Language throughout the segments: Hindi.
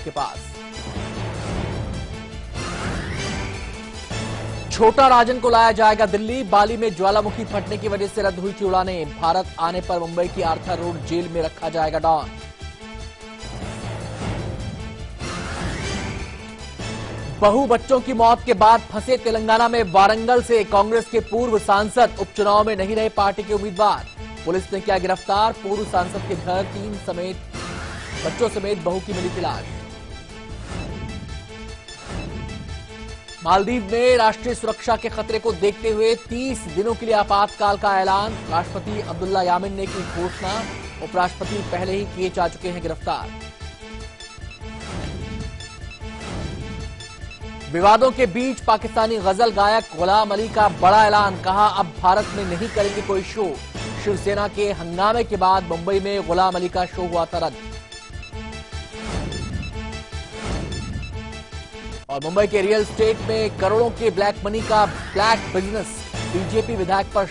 के पास। छोटा राजन को लाया जाएगा दिल्ली। बाली में ज्वालामुखी फटने की वजह से रद्द हुई थी उड़ानें। भारत आने पर मुंबई की आर्थर रोड जेल में रखा जाएगा डॉन। बहू बच्चों की मौत के बाद फंसे तेलंगाना में वारंगल से कांग्रेस के पूर्व सांसद उपचुनाव में नहीं रहे पार्टी के उम्मीदवार। पुलिस ने किया गिरफ्तार। पूर्व सांसद के घर 3 बच्चों समेत बहू की मिली थी लाश। मालदीव में राष्ट्रीय सुरक्षा के खतरे को देखते हुए 30 दिनों के लिए आपातकाल का ऐलान। राष्ट्रपति अब्दुल्ला यामीन ने की घोषणा। उपराष्ट्रपति पहले ही किए जा चुके हैं गिरफ्तार। विवादों के बीच पाकिस्तानी गजल गायक गुलाम अली का बड़ा ऐलान। कहा, अब भारत में नहीं करेंगे कोई शो। शिवसेना के हंगामे के बाद मुंबई में गुलाम अली का शो हुआ था रद्द। और मुंबई के रियल एस्टेट में करोड़ों के ब्लैक मनी का ब्लैक बिजनेस। बीजेपी विधायक पर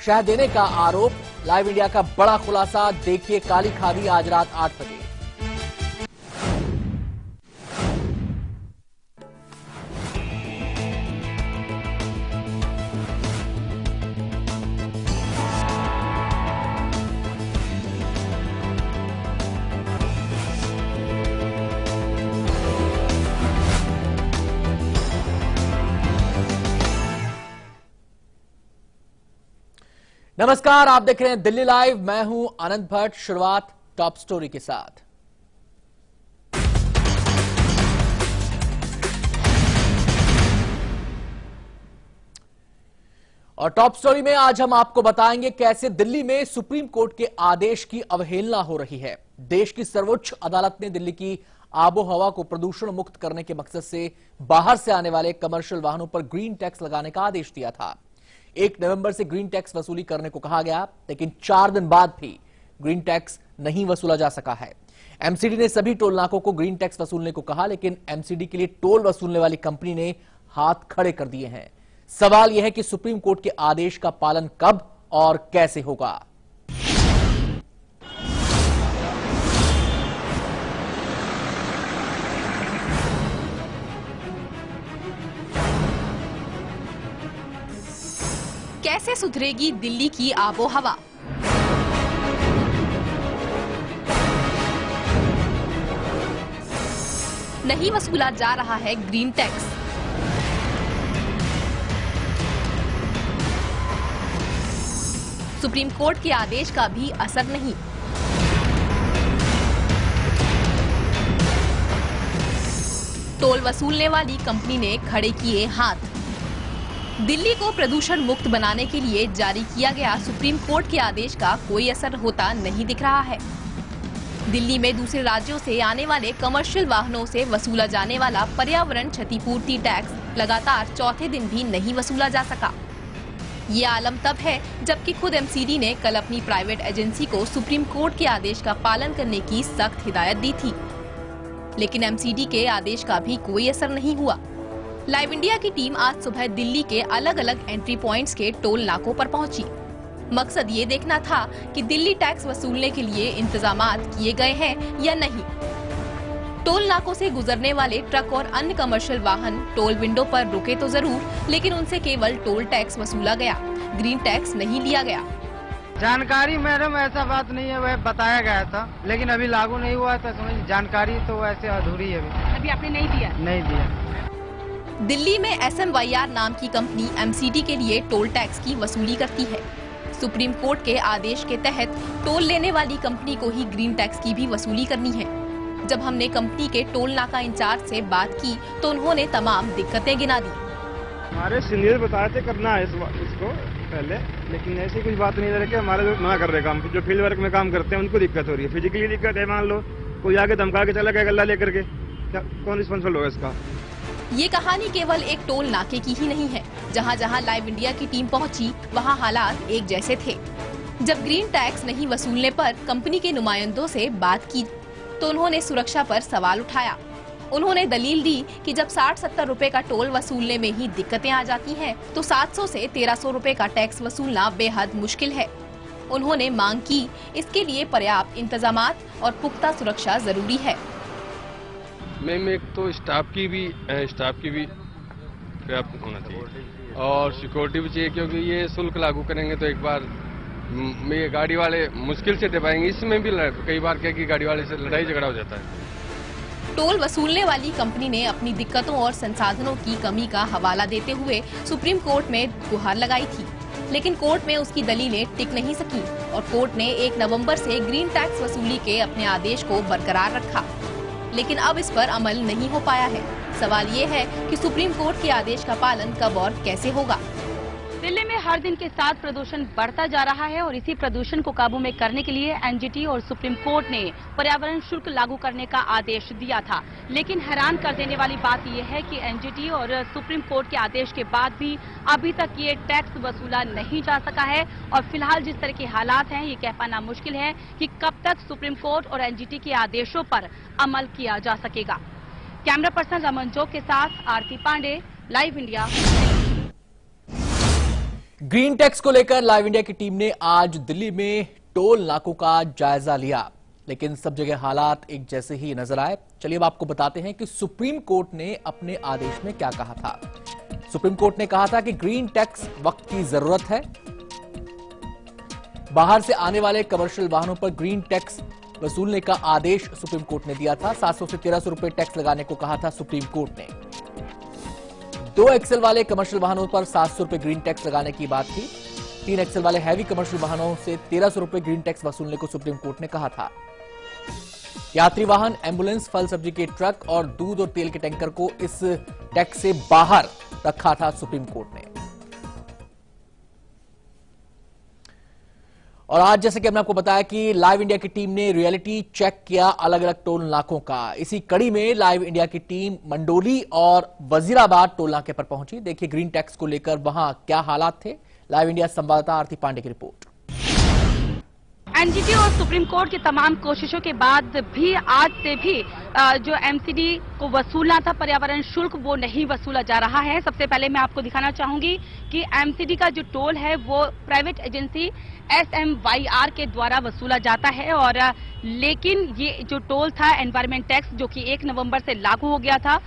शह देने का आरोप। लाइव इंडिया का बड़ा खुलासा। देखिए काली खादी आज रात 8 बजे। नमस्कार, आप देख रहे हैं दिल्ली लाइव। मैं हूं आनंद भट्ट। शुरुआत टॉप स्टोरी के साथ। और टॉप स्टोरी में आज हम आपको बताएंगे कैसे दिल्ली में सुप्रीम कोर्ट के आदेश की अवहेलना हो रही है। देश की सर्वोच्च अदालत ने दिल्ली की आबोहवा को प्रदूषण मुक्त करने के मकसद से बाहर से आने वाले कमर्शियल वाहनों पर ग्रीन टैक्स लगाने का आदेश दिया था। 1 नवंबर से ग्रीन टैक्स वसूली करने को कहा गया, लेकिन 4 दिन बाद भी ग्रीन टैक्स नहीं वसूला जा सका है। एमसीडी ने सभी टोल नाकों को ग्रीन टैक्स वसूलने को कहा, लेकिन एमसीडी के लिए टोल वसूलने वाली कंपनी ने हाथ खड़े कर दिए हैं। सवाल यह है कि सुप्रीम कोर्ट के आदेश का पालन कब और कैसे होगा। कैसे सुधरेगी दिल्ली की आबोहवा? नहीं वसूला जा रहा है ग्रीन टैक्स। सुप्रीम कोर्ट के आदेश का भी असर नहीं। टोल वसूलने वाली कंपनी ने खड़े किए हाथ। दिल्ली को प्रदूषण मुक्त बनाने के लिए जारी किया गया सुप्रीम कोर्ट के आदेश का कोई असर होता नहीं दिख रहा है। दिल्ली में दूसरे राज्यों से आने वाले कमर्शियल वाहनों से वसूला जाने वाला पर्यावरण क्षतिपूर्ति टैक्स लगातार चौथे दिन भी नहीं वसूला जा सका। ये आलम तब है जबकि खुद एमसीडी ने कल अपनी प्राइवेट एजेंसी को सुप्रीम कोर्ट के आदेश का पालन करने की सख्त हिदायत दी थी, लेकिन एमसीडी के आदेश का भी कोई असर नहीं हुआ। लाइव इंडिया की टीम आज सुबह दिल्ली के अलग अलग एंट्री पॉइंट्स के टोल नाकों पर पहुंची। मकसद ये देखना था कि दिल्ली टैक्स वसूलने के लिए इंतजामात किए गए हैं या नहीं। टोल नाकों से गुजरने वाले ट्रक और अन्य कमर्शियल वाहन टोल विंडो पर रुके तो जरूर, लेकिन उनसे केवल टोल टैक्स वसूला गया, ग्रीन टैक्स नहीं लिया गया। जानकारी मैडम ऐसा बात नहीं है, वह बताया गया था, लेकिन अभी लागू नहीं हुआ था। समझ जानकारी तो वैसे अधूरी है। अभी आपने नहीं दिया? नहीं दिया। दिल्ली में SMYR नाम की कंपनी एमसीडी के लिए टोल टैक्स की वसूली करती है। सुप्रीम कोर्ट के आदेश के तहत टोल लेने वाली कंपनी को ही ग्रीन टैक्स की भी वसूली करनी है। जब हमने कंपनी के टोल नाका इंचार्ज से बात की तो उन्होंने तमाम दिक्कतें गिना दी। हमारे सीनियर बताए थे करना है इसको पहले, लेकिन ऐसी कुछ बात नहीं है कि हमारे लोग मना कर रहे काम। जो फील्ड वर्क में काम करते हैं उनको दिक्कत हो रही है, फिजिकली दिक्कत है। मान लो कोई आगे धमका के चला गया गल्ला लेकर के, कौन रिस्पॉन्सिबल होगा इसका? ये कहानी केवल एक टोल नाके की ही नहीं है। जहां जहां लाइव इंडिया की टीम पहुंची वहां हालात एक जैसे थे। जब ग्रीन टैक्स नहीं वसूलने पर कंपनी के नुमाइंदों से बात की तो उन्होंने सुरक्षा पर सवाल उठाया। उन्होंने दलील दी कि जब 60-70 रुपए का टोल वसूलने में ही दिक्कतें आ जाती हैं, तो 700 से 1300 रुपए का टैक्स वसूलना बेहद मुश्किल है। उन्होंने मांग की इसके लिए पर्याप्त इंतजामात और पुख्ता सुरक्षा जरूरी है। मैम एक तो स्टाफ की भी पर्याप्त होना चाहिए और सिक्योरिटी भी चाहिए, क्योंकि ये शुल्क लागू करेंगे तो एक बार ये गाड़ी वाले मुश्किल से दे पाएंगे। इसमें भी कई बार क्या कि गाड़ी वाले से लड़ाई झगड़ा हो जाता है। टोल वसूलने वाली कंपनी ने अपनी दिक्कतों और संसाधनों की कमी का हवाला देते हुए सुप्रीम कोर्ट में गुहार लगाई थी, लेकिन कोर्ट में उसकी दलीलें टिक नहीं सकी और कोर्ट ने 1 नवंबर से ग्रीन टैक्स वसूली के अपने आदेश को बरकरार रखा, लेकिन अब इस पर अमल नहीं हो पाया है। सवाल ये है कि सुप्रीम कोर्ट के आदेश का पालन कब और कैसे होगा। दिल्ली में हर दिन के साथ प्रदूषण बढ़ता जा रहा है और इसी प्रदूषण को काबू में करने के लिए एनजीटी और सुप्रीम कोर्ट ने पर्यावरण शुल्क लागू करने का आदेश दिया था, लेकिन हैरान कर देने वाली बात यह है कि एनजीटी और सुप्रीम कोर्ट के आदेश के बाद भी अभी तक ये टैक्स वसूला नहीं जा सका है और फिलहाल जिस तरह के हालात हैं ये कह पाना मुश्किल है कि कब तक सुप्रीम कोर्ट और एनजीटी के आदेशों पर अमल किया जा सकेगा। कैमरा पर्सन रमन जोग के साथ Aarti Pandey, live India. Green tax को लेकर लाइव इंडिया की टीम ने आज दिल्ली में टोल नाकों का जायजा लिया, लेकिन सब जगह हालात एक जैसे ही नजर आए। चलिए अब आपको बताते हैं कि सुप्रीम कोर्ट ने अपने आदेश में क्या कहा था। सुप्रीम कोर्ट ने कहा था कि ग्रीन टैक्स वक्त की जरूरत है। बाहर से आने वाले कमर्शियल वाहनों पर ग्रीन टैक्स वसूलने का आदेश सुप्रीम कोर्ट ने दिया था। 700 से 1300 रुपए टैक्स लगाने को कहा था सुप्रीम कोर्ट ने। 2 एक्सेल वाले कमर्शियल वाहनों पर 700 रुपए ग्रीन टैक्स लगाने की बात थी। 3 एक्सेल वाले हैवी कमर्शियल वाहनों से 1300 रुपए ग्रीन टैक्स वसूलने को सुप्रीम कोर्ट ने कहा था। यात्री वाहन, एम्बुलेंस, फल सब्जी के ट्रक और दूध और तेल के टैंकर को इस टैक्स से बाहर रखा था सुप्रीम कोर्ट ने। और आज जैसे कि हमने आपको बताया कि लाइव इंडिया की टीम ने रियलिटी चेक किया अलग अलग टोल नाकों का। इसी कड़ी में लाइव इंडिया की टीम मंडोली और वजीराबाद टोल नाके पर पहुंची। देखिए ग्रीन टैक्स को लेकर वहां क्या हालात थे। लाइव इंडिया संवाददाता आरती पांडे की रिपोर्ट। एनजीटी और सुप्रीम कोर्ट की तमाम कोशिशों के बाद भी आज से भी जो एमसीडी को वसूलना था पर्यावरण शुल्क वो नहीं वसूला जा रहा है। सबसे पहले मैं आपको दिखाना चाहूंगी कि एमसीडी का जो टोल है वो प्राइवेट एजेंसी SMYR के द्वारा वसूला जाता है और लेकिन ये जो टोल था एनवायरमेंट टैक्स जो कि 1 नवंबर से लागू हो गया था,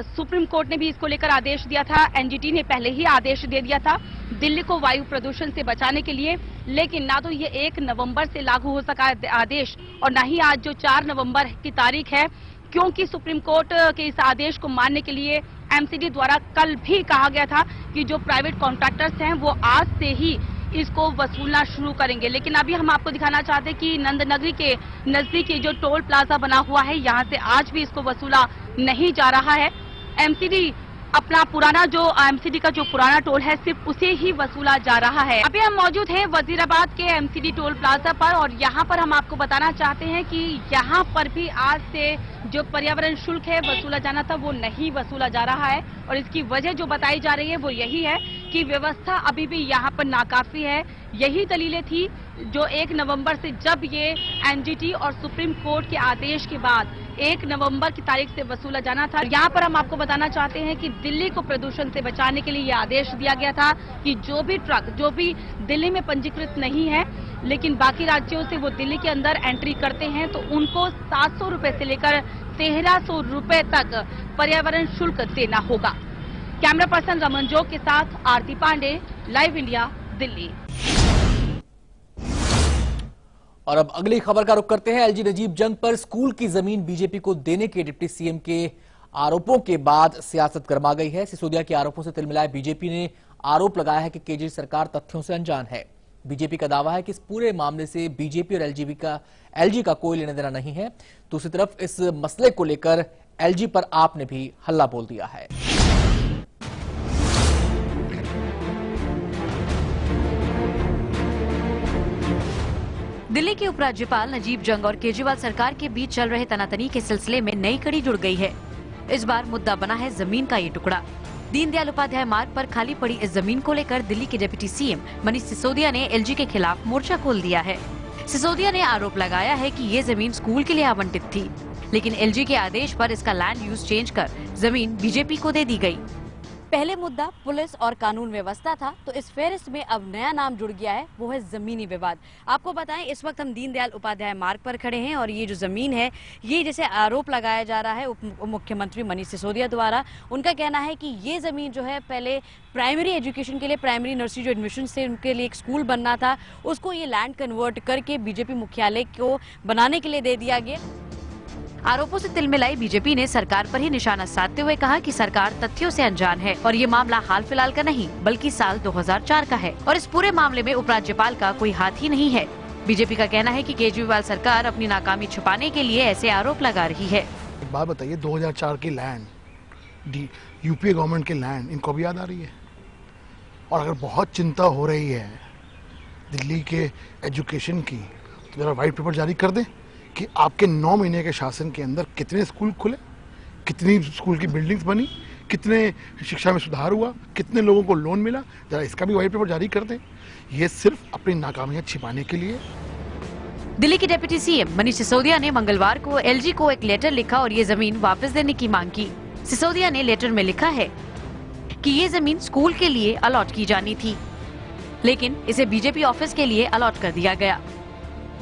सुप्रीम कोर्ट ने भी इसको लेकर आदेश दिया था। एनजीटी ने पहले ही आदेश दे दिया था दिल्ली को वायु प्रदूषण से बचाने के लिए, लेकिन ना तो ये 1 नवंबर से लागू हो सका आदेश और ना ही आज जो 4 नवंबर की तारीख है, क्योंकि सुप्रीम कोर्ट के इस आदेश को मानने के लिए एमसीडी द्वारा कल भी कहा गया था कि जो प्राइवेट कॉन्ट्रैक्टर्स हैं वो आज से ही इसको वसूलना शुरू करेंगे। लेकिन अभी हम आपको दिखाना चाहते हैं कि नंदनगरी के नजदीक जो टोल प्लाजा बना हुआ है यहाँ से आज भी इसको वसूला नहीं जा रहा है। एमसीडी अपना पुराना जो एमसीडी का जो पुराना टोल है सिर्फ उसे ही वसूला जा रहा है। अभी हम मौजूद हैं वजीराबाद के एमसीडी टोल प्लाजा पर और यहाँ पर हम आपको बताना चाहते हैं कि यहाँ पर भी आज से जो पर्यावरण शुल्क है वसूला जाना था वो नहीं वसूला जा रहा है और इसकी वजह जो बताई जा रही है वो यही है कि व्यवस्था अभी भी यहाँ पर नाकाफी है। यही दलीलें थी जो 1 नवंबर से जब ये एनजीटी और सुप्रीम कोर्ट के आदेश के बाद 1 नवंबर की तारीख से वसूला जाना था। यहाँ पर हम आपको बताना चाहते हैं कि दिल्ली को प्रदूषण से बचाने के लिए ये आदेश दिया गया था कि जो भी ट्रक जो भी दिल्ली में पंजीकृत नहीं है लेकिन बाकी राज्यों से वो दिल्ली के अंदर एंट्री करते हैं तो उनको 700 रुपए से लेकर 1300 रुपए तक पर्यावरण शुल्क देना होगा। कैमरा पर्सन रमन जोग के साथ आरती पांडे, लाइव इंडिया, दिल्ली। और अब अगली खबर का रुख करते हैं। एलजी नजीब जंग पर स्कूल की जमीन बीजेपी को देने के डिप्टी सीएम के आरोपों के बाद सियासत गर्मा गई है। सिसोदिया के आरोपों से तिलमिलाए बीजेपी ने आरोप लगाया है कि केजरी सरकार तथ्यों से अनजान है। बीजेपी का दावा है कि इस पूरे मामले से बीजेपी और एलजी का कोई लेना देना नहीं है। दूसरी तरफ इस मसले को लेकर एलजी पर आप ने भी हल्ला बोल दिया है। दिल्ली के उपराज्यपाल नजीब जंग और केजरीवाल सरकार के बीच चल रहे तनातनी के सिलसिले में नई कड़ी जुड़ गई है। इस बार मुद्दा बना है जमीन का ये टुकड़ा। दीनदयाल उपाध्याय मार्ग पर खाली पड़ी इस जमीन को लेकर दिल्ली के डिप्टी सीएम मनीष सिसोदिया ने एलजी के खिलाफ मोर्चा खोल दिया है। सिसोदिया ने आरोप लगाया है कि ये जमीन स्कूल के लिए आवंटित थी, लेकिन एलजी के आदेश पर इसका लैंड यूज चेंज कर जमीन बीजेपी को दे दी गई। पहले मुद्दा पुलिस और कानून व्यवस्था था, तो इस फेरिस्त में अब नया नाम जुड़ गया है, वो है जमीनी विवाद। आपको बताएं, इस वक्त हम दीनदयाल उपाध्याय मार्ग पर खड़े हैं और ये जो जमीन है, ये जैसे आरोप लगाया जा रहा है उप मुख्यमंत्री मनीष सिसोदिया द्वारा। उनका कहना है कि ये जमीन जो है पहले प्राइमरी एजुकेशन के लिए, प्राइमरी नर्सरी जो एडमिशन से उनके लिए एक स्कूल बनना था, उसको ये लैंड कन्वर्ट करके बीजेपी मुख्यालय को बनाने के लिए दे दिया गया। आरोपों से तिलमिलाई बीजेपी ने सरकार पर ही निशाना साधते हुए कहा कि सरकार तथ्यों से अनजान है और ये मामला हाल फिलहाल का नहीं बल्कि साल 2004 का है और इस पूरे मामले में उपराज्यपाल का कोई हाथ ही नहीं है। बीजेपी का कहना है कि केजरीवाल सरकार अपनी नाकामी छुपाने के लिए ऐसे आरोप लगा रही है। एक बात बताइए, 2004 की लैंड, यूपीए गवर्नमेंट की लैंड इनको भी याद आ रही है? और अगर बहुत चिंता हो रही है दिल्ली के एजुकेशन की, तो जरा व्हाइट पेपर जारी कर दें कि आपके 9 महीने के शासन के अंदर कितने स्कूल खुले, कितनी स्कूल की बिल्डिंग्स बनी, कितने शिक्षा में सुधार हुआ, कितने लोगों को लोन मिला। जरा इसका भी व्हाइट पेपर जारी कर दें। ये सिर्फ अपनी नाकामियां छिपाने के लिए। दिल्ली के डिप्टी सीएम मनीष सिसोदिया ने मंगलवार को एलजी को एक लेटर लिखा और ये जमीन वापस देने की मांग की। सिसोदिया ने लेटर में लिखा है कि ये जमीन स्कूल के लिए अलॉट की जानी थी, लेकिन इसे बीजेपी ऑफिस के लिए अलॉट कर दिया गया।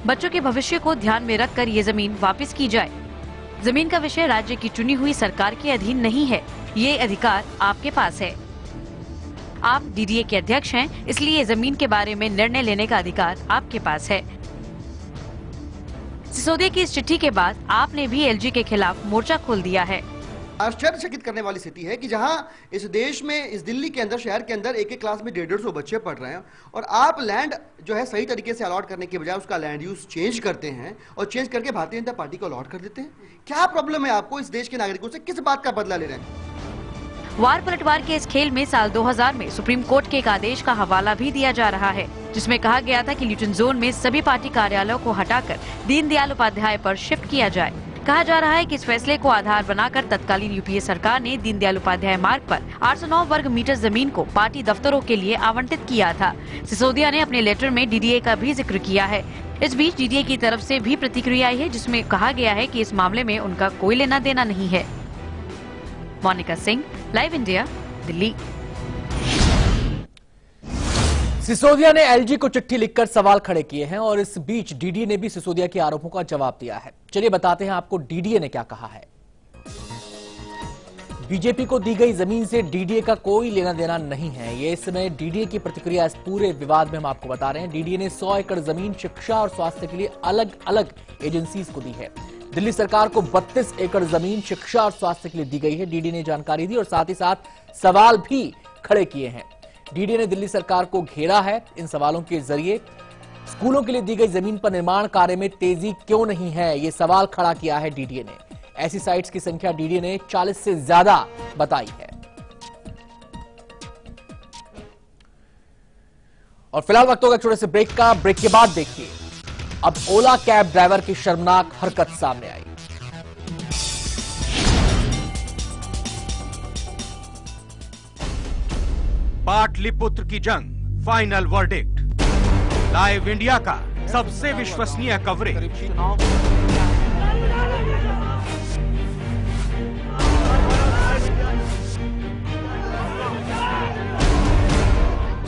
बच्चों के भविष्य को ध्यान में रखकर ये जमीन वापस की जाए। जमीन का विषय राज्य की चुनी हुई सरकार के अधीन नहीं है, ये अधिकार आपके पास है। आप डीडीए के अध्यक्ष हैं, इसलिए जमीन के बारे में निर्णय लेने का अधिकार आपके पास है। सिसोदिया की इस चिट्ठी के बाद आपने भी एलजी के खिलाफ मोर्चा खोल दिया है। आश्चर्यचकित करने वाली स्थिति है कि जहां इस देश में, इस दिल्ली के अंदर, शहर के अंदर एक क्लास में 150 बच्चे पढ़ रहे हैं और आप लैंड जो है सही तरीके से अलॉट करने के बजाय उसका लैंड यूज चेंज करते हैं और चेंज करके भारतीय जनता पार्टी को अलॉट कर देते हैं। क्या प्रॉब्लम है आपको? इस देश के नागरिकों से किस बात का बदला ले रहे हैं? वार पलटवार के इस खेल में साल 2000 में सुप्रीम कोर्ट के एक आदेश का हवाला भी दिया जा रहा है, जिसमें कहा गया था कि ल्यूटन जोन में सभी पार्टी कार्यालयों को हटाकर दीनदयाल उपाध्याय पर शिफ्ट किया जाए। कहा जा रहा है कि इस फैसले को आधार बनाकर तत्कालीन यूपीए सरकार ने दीनदयाल उपाध्याय मार्ग पर 809 वर्ग मीटर जमीन को पार्टी दफ्तरों के लिए आवंटित किया था। सिसोदिया ने अपने लेटर में डीडीए का भी जिक्र किया है। इस बीच डीडीए की तरफ से भी प्रतिक्रिया आई है, जिसमें कहा गया है कि इस मामले में उनका कोई लेना देना नहीं है। Monika Singh, live India, Delhi. सिसोदिया ने एलजी को चिट्ठी लिखकर सवाल खड़े किए हैं और इस बीच डीडीए ने भी सिसोदिया के आरोपों का जवाब दिया है। चलिए बताते हैं आपको डीडीए ने क्या कहा है। बीजेपी को दी गई जमीन से डीडीए का कोई लेना देना नहीं है, ये इस समय डीडीए की प्रतिक्रिया इस पूरे विवाद में हम आपको बता रहे हैं। डीडीए ने 100 एकड़ जमीन शिक्षा और स्वास्थ्य के लिए अलग अलग एजेंसीज को दी है। दिल्ली सरकार को 32 एकड़ जमीन शिक्षा और स्वास्थ्य के लिए दी गई है। डीडीए ने जानकारी दी और साथ ही साथ सवाल भी खड़े किए हैं। डीडीए ने दिल्ली सरकार को घेरा है। इन सवालों के जरिए स्कूलों के लिए दी गई जमीन पर निर्माण कार्य में तेजी क्यों नहीं है, ये सवाल खड़ा किया है डीडीए ने। ऐसी साइट्स की संख्या डीडीए ने 40 से ज्यादा बताई है। और फिलहाल वक्त होगा एक छोटे से ब्रेक का। ब्रेक के बाद देखिए अब ओला कैब ड्राइवर की शर्मनाक हरकत सामने आई। पाटलिपुत्र की जंग, फाइनल वर्डिक्ट। लाइव इंडिया का सबसे विश्वसनीय कवरेज।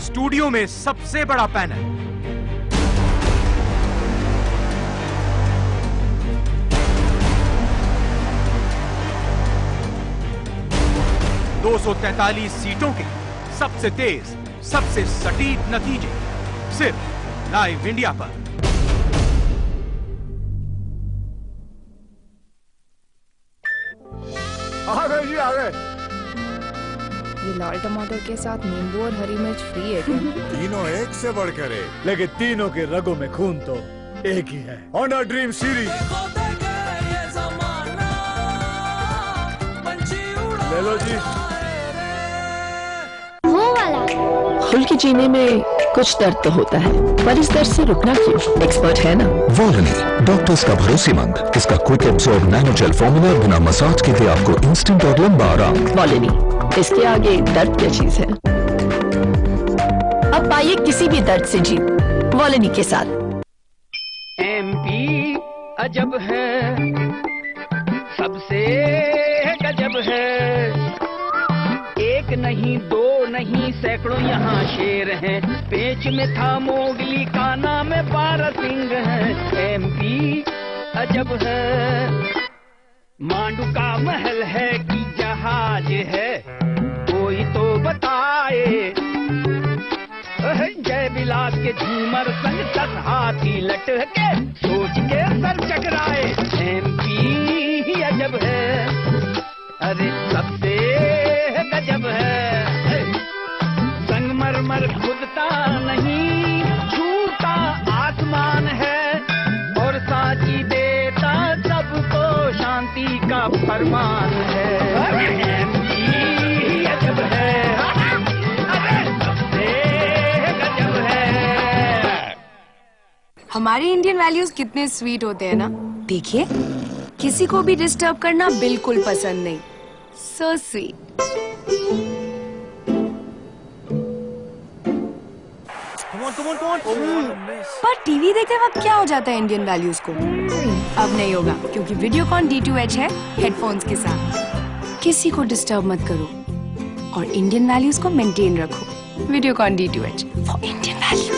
स्टूडियो में सबसे बड़ा पैनल, (243 सीटों के सबसे तेज, सबसे सटीक नतीजे सिर्फ लाइव इंडिया पर। आ गए जी, आ गए। ये लाल टमाटर के साथ नींबू और हरी मिर्च फ्री है क्या? तीनों एक से बढ़कर एक, लेकिन तीनों के रगों में खून तो एक ही है। ऑनर ड्रीम सीरीज ले लो जी। खुल के जीने में कुछ दर्द तो होता है, पर इस दर्द से रुकना क्यों? एक्सपर्ट है ना वॉलनी, डॉक्टर्स का भरोसेमंद, इसका क्विक एब्सॉर्ब नैनोजेल फॉर्मूला बिना मसाज के दे आपको इंस्टेंट और लंबा आराम। वॉलनी, इसके आगे दर्द क्या चीज है? अब पाइए किसी भी दर्द से जीत वॉलनी के साथ। एमपी अजब है, सबसे गजब है, एक नहीं दो नहीं सैकड़ों यहाँ शेर हैं। पेच में था मोगली का नाम 12 सिंह है। एमपी अजब है, मांडू का महल है कि जहाज है, कोई तो बताए। जय विलास के झूमर संग 10 हाथी लटके, सोच के सर चकराए। एमपी अजब है, अरे सबसे गजब है। संगमरमर खुदता नहीं, छूता आसमान है, और साची देता सबको शांति का फरमान है। एमपी अजब है, अरे सबसे गजब है। हमारे इंडियन वैल्यूज कितने स्वीट होते हैं ना। देखिए, किसी को भी डिस्टर्ब करना बिल्कुल पसंद नहीं। So sweet. पर टीवी देखते वक्त क्या हो जाता है इंडियन वैल्यूज को? अब नहीं होगा, क्योंकि वीडियोकॉन D2H है हेडफोन्स के साथ। किसी को डिस्टर्ब मत करो और इंडियन वैल्यूज को मेंटेन रखो। Videocon D2H for Indian values.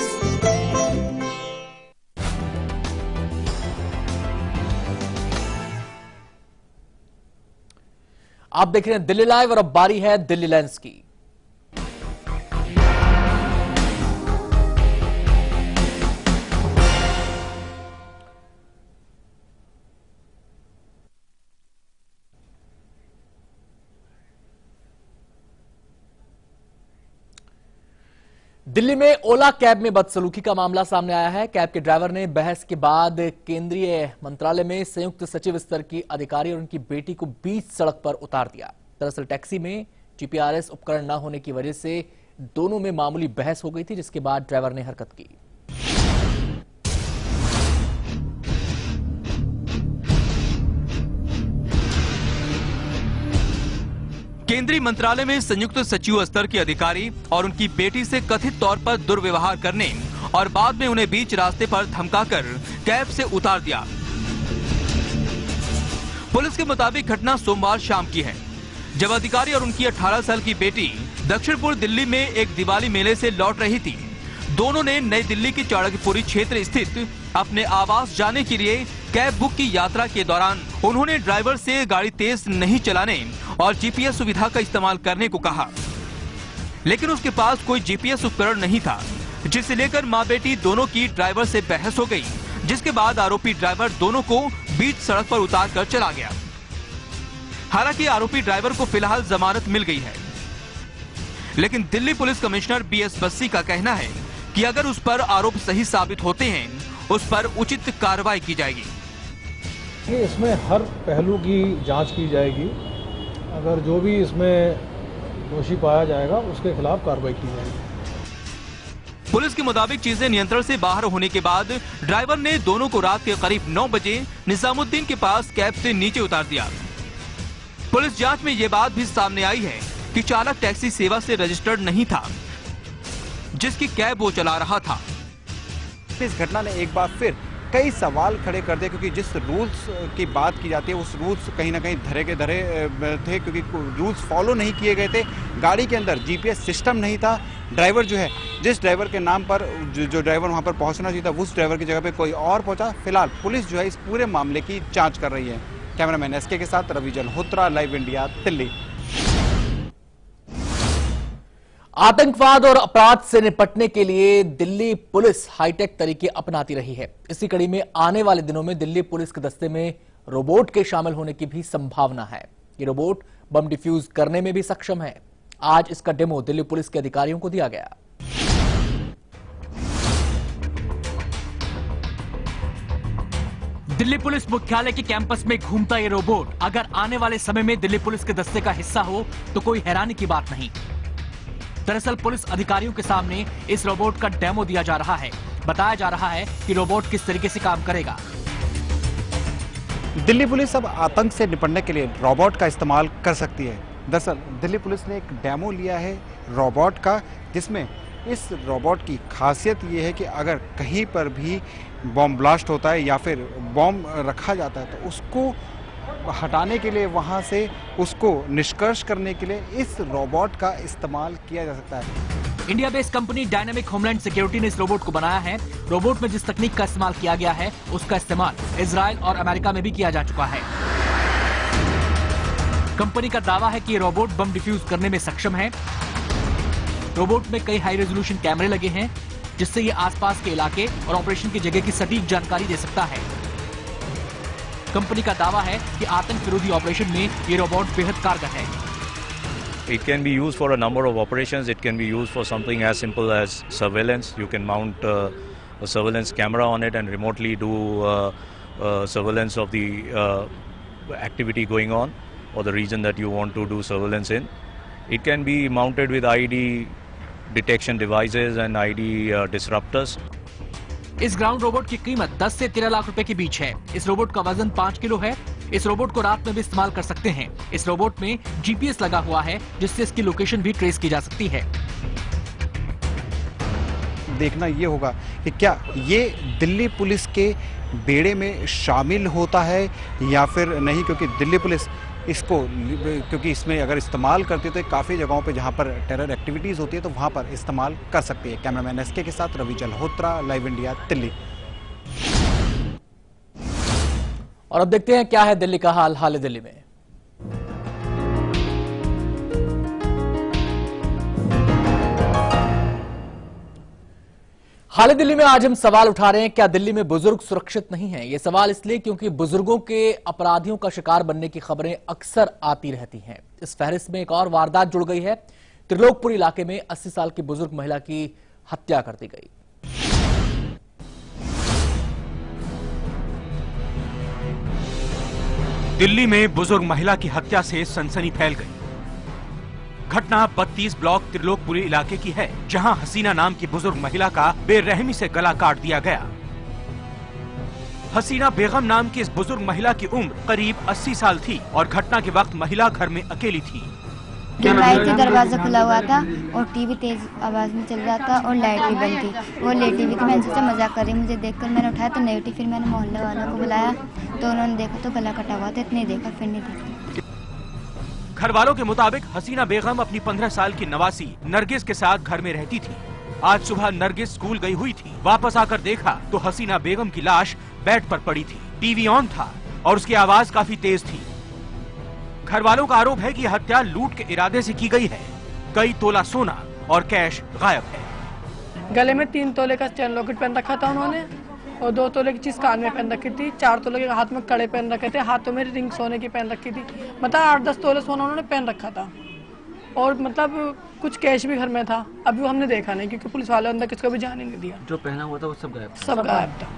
आप देख रहे हैं दिल्ली लाइव और अब बारी है दिल्ली लेंस की। दिल्ली में ओला कैब में बदसलूकी का मामला सामने आया है। कैब के ड्राइवर ने बहस के बाद केंद्रीय मंत्रालय में संयुक्त सचिव स्तर की अधिकारी और उनकी बेटी को बीच सड़क पर उतार दिया। दरअसल टैक्सी में जीपीआरएस उपकरण न होने की वजह से दोनों में मामूली बहस हो गई थी, जिसके बाद ड्राइवर ने हरकत की। केंद्रीय मंत्रालय में संयुक्त सचिव स्तर के अधिकारी और उनकी बेटी से कथित तौर पर दुर्व्यवहार करने और बाद में उन्हें बीच रास्ते पर धमकाकर कैब से उतार दिया। पुलिस के मुताबिक घटना सोमवार शाम की है, जब अधिकारी और उनकी 18 साल की बेटी दक्षिणपुर दिल्ली में एक दिवाली मेले से लौट रही थी। दोनों ने नई दिल्ली की चाणक्यपुरी क्षेत्र स्थित अपने आवास जाने के लिए कैब बुक की। यात्रा के दौरान उन्होंने ड्राइवर से गाड़ी तेज नहीं चलाने और जीपीएस सुविधा का इस्तेमाल करने को कहा, लेकिन उसके पास कोई जीपीएस उपकरण नहीं था, जिसे लेकर मां बेटी दोनों की ड्राइवर से बहस हो गई, जिसके बाद आरोपी ड्राइवर दोनों को बीच सड़क पर उतार कर चला गया। हालांकि आरोपी ड्राइवर को फिलहाल जमानत मिल गई है, लेकिन Delhi police commissioner BS Bassi का कहना है कि अगर उस पर आरोप सही साबित होते हैं, उस पर उचित कार्रवाई की जाएगी। इसमें हर पहलू की जांच की जाएगी। अगर जो भी इसमें दोषी पाया जाएगा उसके खिलाफ कार्रवाई की जाएगी। पुलिस के मुताबिक चीजें नियंत्रण से बाहर होने के बाद ड्राइवर ने दोनों को रात के करीब 9 बजे निजामुद्दीन के पास कैब से नीचे उतार दिया। पुलिस जांच में ये बात भी सामने आई है कि चालक टैक्सी सेवा से रजिस्टर्ड नहीं था, जिसकी कैब वो चला रहा था। इस घटना ने एक बार फिर कई सवाल खड़े कर दिए, क्योंकि जिस रूल्स की बात की जाती है उस रूल्स कहीं ना कहीं धरे के धरे थे, क्योंकि रूल्स फॉलो नहीं किए गए थे। गाड़ी के अंदर जीपीएस सिस्टम नहीं था। ड्राइवर जो है, जिस ड्राइवर के नाम पर जो ड्राइवर वहां पर पहुंचना चाहिए था, उस ड्राइवर की जगह पे कोई और पहुंचा। फिलहाल पुलिस जो है इस पूरे मामले की जाँच कर रही है। कैमरामैन SK के साथ रवि जल्होत्रा, लाइव इंडिया, दिल्ली। आतंकवाद और अपराध से निपटने के लिए दिल्ली पुलिस हाईटेक तरीके अपनाती रही है। इसी कड़ी में आने वाले दिनों में दिल्ली पुलिस के दस्ते में रोबोट के शामिल होने की भी संभावना है। ये रोबोट बम डिफ्यूज करने में भी सक्षम है। आज इसका डेमो दिल्ली पुलिस के अधिकारियों को दिया गया। दिल्ली पुलिस मुख्यालय के कैंपस में घूमता ये रोबोट अगर आने वाले समय में दिल्ली पुलिस के दस्ते का हिस्सा हो तो कोई हैरानी की बात नहीं। दरअसल पुलिस अधिकारियों के सामने इस रोबोट का डेमो दिया जा रहा है। बताया जा रहा है कि रोबोट किस तरीके से काम करेगा। दिल्ली पुलिस अब आतंक से निपटने के लिए रोबोट का इस्तेमाल कर सकती है। दरअसल दिल्ली पुलिस ने एक डेमो लिया है रोबोट का, जिसमें इस रोबोट की खासियत ये है कि अगर कहीं पर भी बॉम्ब ब्लास्ट होता है या फिर बॉम्ब रखा जाता है तो उसको हटाने के लिए, वहां से उसको निष्कर्ष करने के लिए इस रोबोट का इस्तेमाल किया जा सकता है। India based company dynamic homeland security ने इस रोबोट को बनाया है। रोबोट में जिस तकनीक का इस्तेमाल किया गया है उसका इस्तेमाल इजराइल और अमेरिका में भी किया जा चुका है। कंपनी का दावा है कि ये रोबोट बम डिफ्यूज करने में सक्षम है। रोबोट में कई हाई रेजोल्यूशन कैमरे लगे हैं जिससे ये आसपास के इलाके और ऑपरेशन की जगह की सटीक जानकारी दे सकता है। कंपनी का दावा है कि आतंक विरोधी ऑपरेशन में ये रोबोट बेहद कारगर है। It can be used for a number of operations. It can be used for something as simple as surveillance. You can mount a surveillance camera on it and remotely do surveillance of the activity going on or the region that you want to do surveillance in. It can be mounted with IED detection devices and IED disruptors. इस ग्राउंड रोबोट की कीमत 10 से 13 लाख रुपए के बीच है। इस रोबोट का वजन 5 किलो है। इस रोबोट को रात में भी इस्तेमाल कर सकते हैं। इस रोबोट में GPS लगा हुआ है जिससे इसकी लोकेशन भी ट्रेस की जा सकती है। देखना ये होगा कि क्या ये दिल्ली पुलिस के बेड़े में शामिल होता है या फिर नहीं, क्योंकि दिल्ली पुलिस क्योंकि इसमें अगर इस्तेमाल करती है तो काफ़ी जगहों पे जहां पर टेरर एक्टिविटीज़ होती है तो वहां पर इस्तेमाल कर सकती है। कैमरामैन SK के साथ रवि जल्होत्रा, लाइव इंडिया, दिल्ली। और अब देखते हैं क्या है दिल्ली का हाल दिल्ली में। हाल दिल्ली में आज हम सवाल उठा रहे हैं, क्या दिल्ली में बुजुर्ग सुरक्षित नहीं हैं? ये सवाल इसलिए क्योंकि बुजुर्गों के अपराधियों का शिकार बनने की खबरें अक्सर आती रहती हैं। इस फहरिस्त में एक और वारदात जुड़ गई है। त्रिलोकपुर इलाके में 80 साल की बुजुर्ग महिला की हत्या कर दी गई। दिल्ली में बुजुर्ग महिला की हत्या से सनसनी फैल गई। घटना 32 ब्लॉक त्रिलोकपुरी इलाके की है, जहां हसीना नाम की बुजुर्ग महिला का बेरहमी से गला काट दिया गया। हसीना बेगम नाम की इस बुजुर्ग महिला की उम्र करीब 80 साल थी और घटना के वक्त महिला घर में अकेली थी। दरवाजा खुला हुआ था और टीवी तेज आवाज में चल रहा था और लाइट भी बंद थी। वो लेटी हुई थी, मैंने सोचा मजाक कर रही, मुझे देखकर मैंने उठाया तो नहीं उठी। फिर मैंने मोहल्ले वालों को बुलाया तो उन्होंने देखा तो गला कटा हुआ था, इतने देखा फिर नहीं देखा। घर वालों के मुताबिक हसीना बेगम अपनी 15 साल की नवासी नरगिस के साथ घर में रहती थी। आज सुबह नरगिस स्कूल गई हुई थी। वापस आकर देखा तो हसीना बेगम की लाश बेड पर पड़ी थी। टीवी ऑन था और उसकी आवाज काफी तेज थी। घर वालों का आरोप है कि यह हत्या लूट के इरादे से की गई है। कई तोला सोना और कैश गायब है। गले में 3 तोले का चेन लॉकेट पहन रखा था उन्होंने और 2 तोले की चीज कान में पहन रखी थी। 4 तोले के हाथ में कड़े पहन रखे थे। हाथों में रिंग सोने की पहन रखी थी। मतलब 8-10 तोले सोना उन्होंने पहन रखा था और मतलब कुछ कैश भी घर में था। अभी वो हमने देखा नहीं क्योंकि पुलिस वाले अंदर किसको भी जाने नहीं दिया। जो पहना हुआ था वो सब गायब था।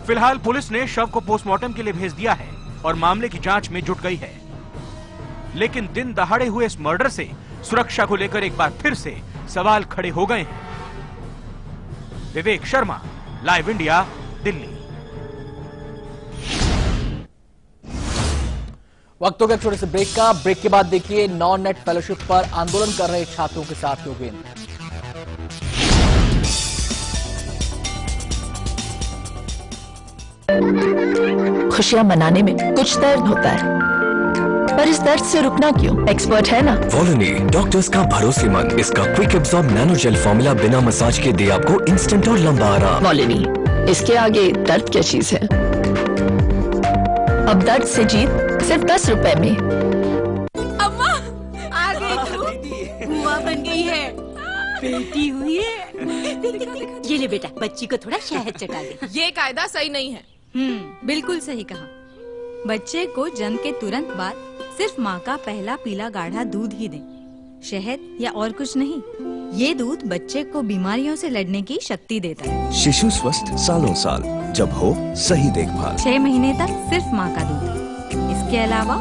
फिलहाल पुलिस ने शव को पोस्टमार्टम के लिए भेज दिया है और मामले की जांच में जुट गई है। लेकिन दिन दहाड़े हुए इस मर्डर से सुरक्षा को लेकर एक बार फिर से सवाल खड़े हो गए हैं। Vivek Sharma, live India, Delhi. वक्त हो गया छोटे से ब्रेक का। ब्रेक के बाद देखिए नॉन नेट फेलोशिप पर आंदोलन कर रहे छात्रों के साथ योगेंद्र। खुशियां मनाने में कुछ दर्द होता है, पर इस दर्द से रुकना क्यों? एक्सपर्ट है ना वॉलनी, डॉक्टर्स का भरोसेमंद। इसका quick absorb nano gel formula बिना मसाज के दे आपको इंस्टेंट और लंबा आराम। वॉलनी, इसके आगे दर्द क्या चीज है? अब दर्द से जीत सिर्फ 10 रुपए में। अम्मा आ गई तू, बुआ बन गई है, बेटी हुई है। ये ले बेटा, बच्ची को थोड़ा शहद चटा दे। ये कायदा सही नहीं है। बिल्कुल सही कहा। बच्चे को जन्म के तुरंत बाद सिर्फ माँ का पहला पीला गाढ़ा दूध ही दें, शहद या और कुछ नहीं। ये दूध बच्चे को बीमारियों से लड़ने की शक्ति देता है। शिशु स्वस्थ सालों साल, जब हो सही देखभाल। 6 महीने तक सिर्फ माँ का दूध, इसके अलावा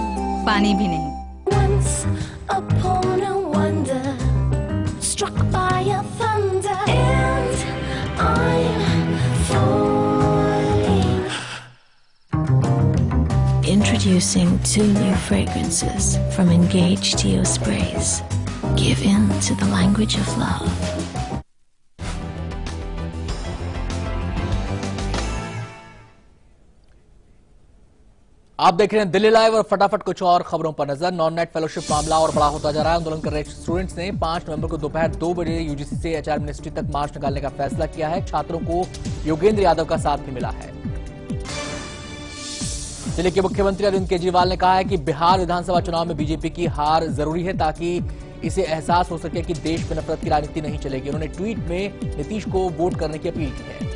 पानी भी नहीं। Introducing 2 new fragrances from Engage Deo Sprays. Give in to the language of love. आप देख रहे हैं दिल्ली लाइव और फटाफट कुछ और खबरों पर नजर। नॉन नेट फेलोशिप मामला और बड़ा होता जा रहा है। आंदोलन कर रहे स्टूडेंट्स ने 5 नवंबर को दोपहर 2 बजे यूजीसी से एचआर मिनिस्ट्री तक मार्च निकालने का फैसला किया है। छात्रों को योगेंद्र यादव का साथ भी मिला है। दिल्ली के मुख्यमंत्री अरविंद केजरीवाल ने कहा है कि बिहार विधानसभा चुनाव में बीजेपी की हार जरूरी है ताकि इसे एहसास हो सके कि देश में नफरत की राजनीति नहीं चलेगी। उन्होंने ट्वीट में नीतीश को वोट करने की अपील की है।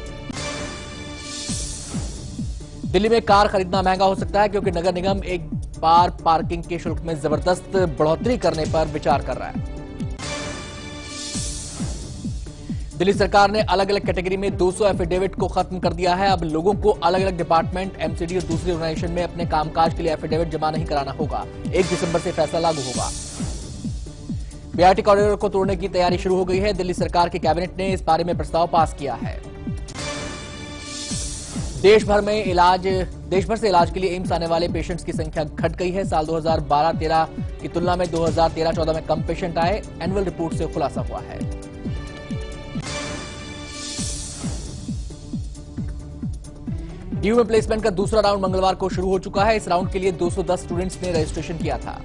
दिल्ली में कार खरीदना महंगा हो सकता है क्योंकि नगर निगम एक बार पार्किंग के शुल्क में जबरदस्त बढ़ोतरी करने पर विचार कर रहा है। दिल्ली सरकार ने अलग अलग कैटेगरी में 200 एफिडेविट को खत्म कर दिया है। अब लोगों को अलग अलग डिपार्टमेंट, एमसीडी और दूसरी ऑर्गेनाइजेशन में अपने कामकाज के लिए एफिडेविट जमा नहीं कराना होगा। 1 दिसंबर से फैसला लागू होगा। बीआरटी कॉरिडोर को तोड़ने की तैयारी शुरू हो गई है। दिल्ली सरकार के कैबिनेट ने इस बारे में प्रस्ताव पास किया है। देश भर से इलाज के लिए एम्स आने वाले पेशेंट्स की संख्या घट गई है। साल 2012-13 की तुलना में 2013-14 में कम पेशेंट आए। एनुअल रिपोर्ट से खुलासा हुआ है। डीयू में प्लेसमेंट का दूसरा राउंड मंगलवार को शुरू हो चुका है। इस राउंड के लिए 210 स्टूडेंट्स ने रजिस्ट्रेशन किया था।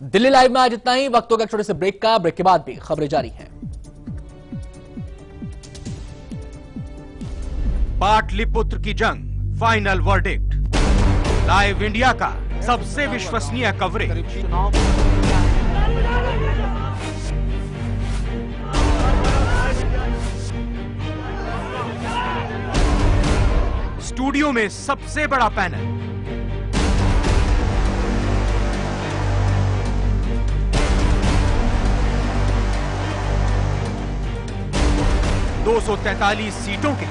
दिल्ली लाइव में आज इतना ही। वक्त होगा छोटे से ब्रेक का। ब्रेक के बाद भी खबरें जारी हैं। पाटलिपुत्र की जंग, फाइनल वर्डिक्ट। लाइव इंडिया का सबसे विश्वसनीय कवरेज। स्टूडियो में सबसे बड़ा पैनल, दो 243 सीटों के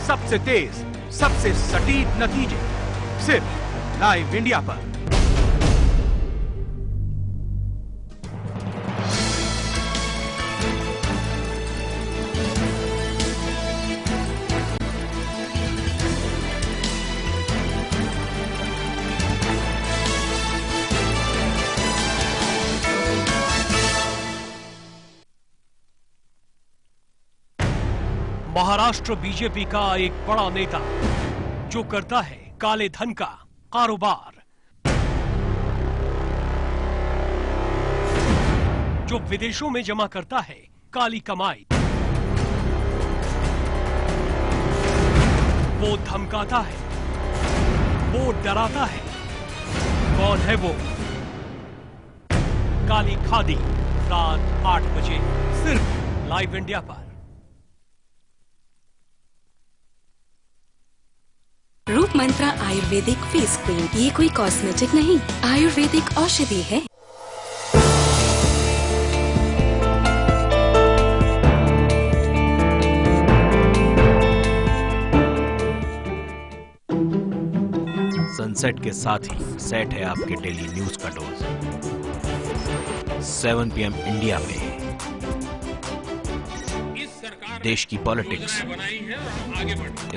सबसे तेज, सबसे सटीक नतीजे सिर्फ लाइव इंडिया पर। महाराष्ट्र बीजेपी का एक बड़ा नेता जो करता है काले धन का कारोबार, जो विदेशों में जमा करता है काली कमाई, वो धमकाता है, वो डराता है। कौन है वो? काली खादी, रात 8 बजे सिर्फ लाइव इंडिया पर। रूप मंत्रा आयुर्वेदिक फेस क्रीम, ये कोई कॉस्मेटिक नहीं, आयुर्वेदिक औषधि है। सनसेट के साथ ही सेट है आपके डेली न्यूज का डोज। 7 PM इंडिया में देश की पॉलिटिक्स,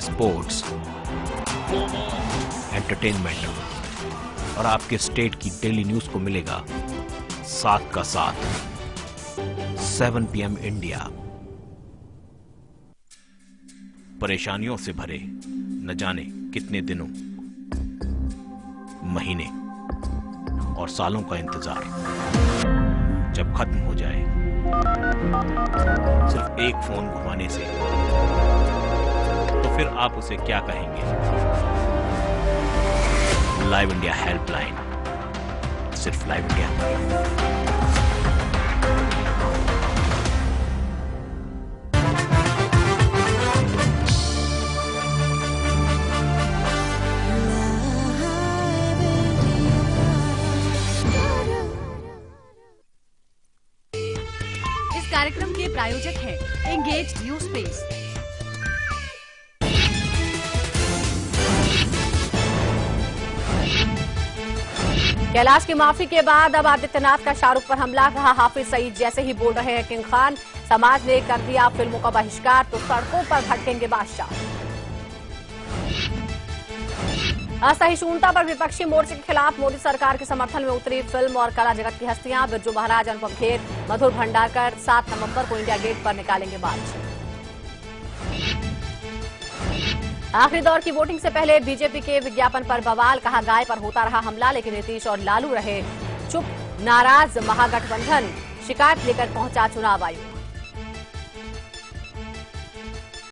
स्पोर्ट्स, एंटरटेनमेंट और आपके स्टेट की डेली न्यूज को मिलेगा साथ का साथ। 7 PM इंडिया। परेशानियों से भरे न जाने कितने दिनों, महीने और सालों का इंतजार जब खत्म हो जाए सिर्फ एक फोन घुमाने से, तो फिर आप उसे क्या कहेंगे? लाइव इंडिया हेल्पलाइन, सिर्फ लाइव इंडिया पर। इस कार्यक्रम के प्रायोजक हैं एंगेज न्यू स्पेस। कैलाश की माफी के बाद अब आदित्यनाथ का शाहरुख पर हमला, कहा हाफिज सईद जैसे ही बोल रहे हैं किंग खान, समाज ने कर दिया फिल्मों का बहिष्कार तो सड़कों पर भटकेंगे बादशाह। असहिष्णुता पर विपक्षी मोर्चे के खिलाफ मोदी सरकार के समर्थन में उतरी फिल्म और कला जगत की हस्तियां। बिरजू महाराज, अनुपम खेर, मधुर भंडारकर 7 नवंबर को इंडिया गेट पर निकालेंगे मार्च। आखिरी दौर की वोटिंग से पहले बीजेपी के विज्ञापन पर बवाल, कहा गाय पर होता रहा हमला लेकिन नीतीश और लालू रहे चुप। नाराज महागठबंधन शिकायत लेकर पहुंचा चुनाव आयोग।